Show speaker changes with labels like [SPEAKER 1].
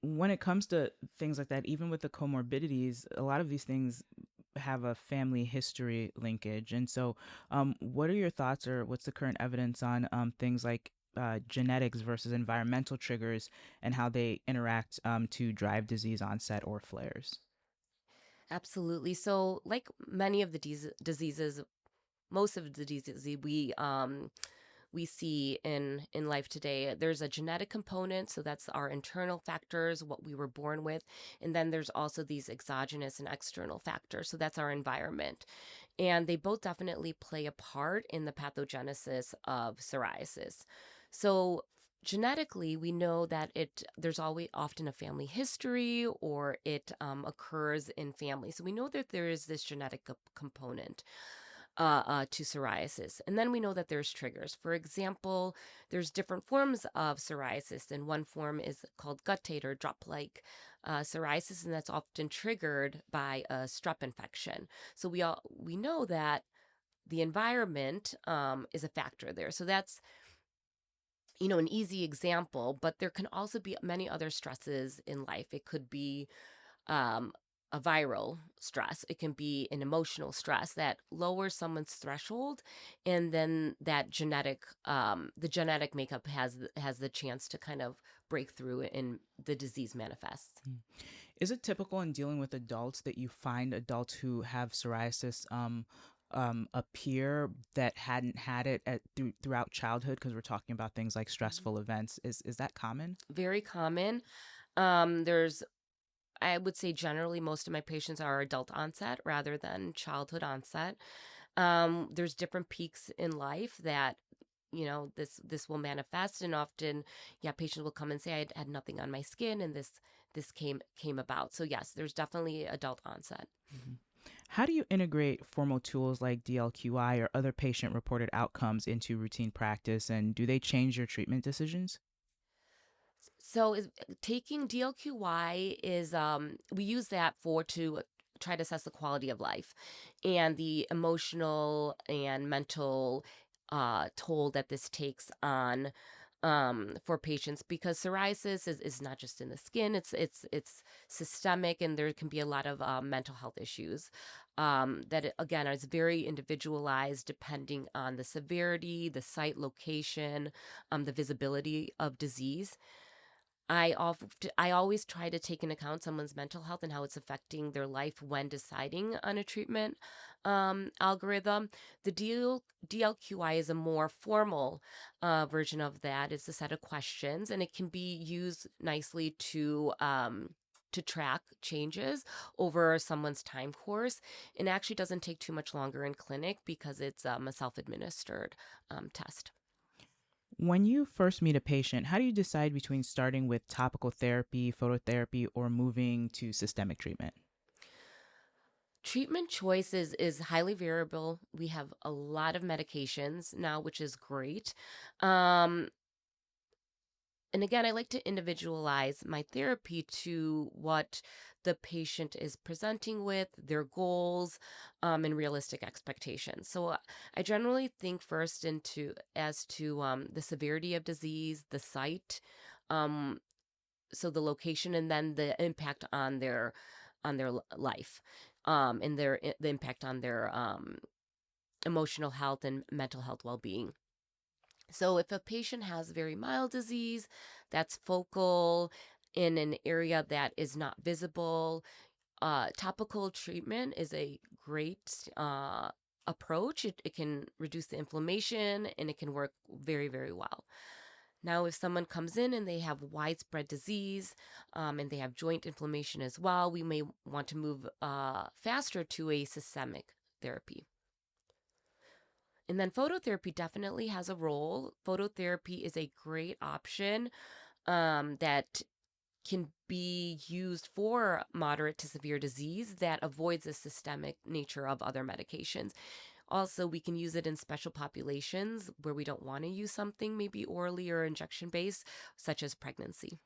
[SPEAKER 1] when it comes to things like that, even with the comorbidities, a lot of these things have a family history linkage. And so, what are your thoughts, or what's the current evidence on things like genetics versus environmental triggers and how they interact to drive disease onset or flares?
[SPEAKER 2] Absolutely. So, like many of the diseases, most of the diseases we see in life today, there's a genetic component. So that's our internal factors, what we were born with, and then there's also these exogenous and external factors. So that's our environment, and they both definitely play a part in the pathogenesis of psoriasis. So genetically, we know that there's always often a family history, or it occurs in families. So we know that there is this genetic component to psoriasis. And then we know that there's triggers. For example, there's different forms of psoriasis, and one form is called guttate or drop-like psoriasis, and that's often triggered by a strep infection. So we know that the environment is a factor there. So that's an easy example, but there can also be many other stresses in life. It could be um, a viral stress. It can be an emotional stress that lowers someone's threshold, and then the genetic makeup has the chance to kind of break through and the disease manifests.
[SPEAKER 1] Mm. Is it typical in dealing with adults that you find adults who have psoriasis appear that hadn't had it throughout childhood? Because we're talking about things like
[SPEAKER 2] Mhm.
[SPEAKER 1] stressful events. Is that common?
[SPEAKER 2] Very common. There's I would say generally most of my patients are adult onset rather than childhood onset. There's different peaks in life that this will manifest, and often, yeah, patients will come and say I had nothing on my skin, and this came about. So yes, there's definitely adult onset.
[SPEAKER 1] Mhm. How do you integrate formal tools like DLQI or other patient reported outcomes into routine practice, and do they change your treatment decisions?
[SPEAKER 2] So taking DLQY is we use that for to try to assess the quality of life and the emotional and mental toll that this takes on for patients, because psoriasis is not just in the skin, it's systemic, and there can be a lot of mental health issues that again is very individualized depending on the severity, the site location, the visibility of disease. I always try to take into account someone's mental health and how it's affecting their life when deciding on a treatment algorithm. The DLQI is a more formal version of that. It's a set of questions, and it can be used nicely to track changes over someone's time course. And actually doesn't take too much longer in clinic because it's a self-administered test.
[SPEAKER 1] When you first meet a patient, how do you decide between starting with topical therapy, phototherapy, or moving to systemic treatment?
[SPEAKER 2] Treatment choice is highly variable. We have a lot of medications now, which is great. Um, and again, I like to individualize my therapy to what the patient is presenting with, their goals, and realistic expectations. So I generally think first into as to the severity of disease, the site, um, so the location, and then the impact on their life, and the impact on their emotional health and mental health well-being. So if a patient has very mild disease that's focal in an area that is not visible, topical treatment is a great approach. It can reduce the inflammation, and it can work very, very well. Now, if someone comes in and they have widespread disease, and they have joint inflammation as well, we may want to move faster to a systemic therapy. And then phototherapy definitely has a role. Phototherapy is a great option that can be used for moderate to severe disease that avoids the systemic nature of other medications. Also, we can use it in special populations where we don't want to use something maybe orally or injection based, such as pregnancy.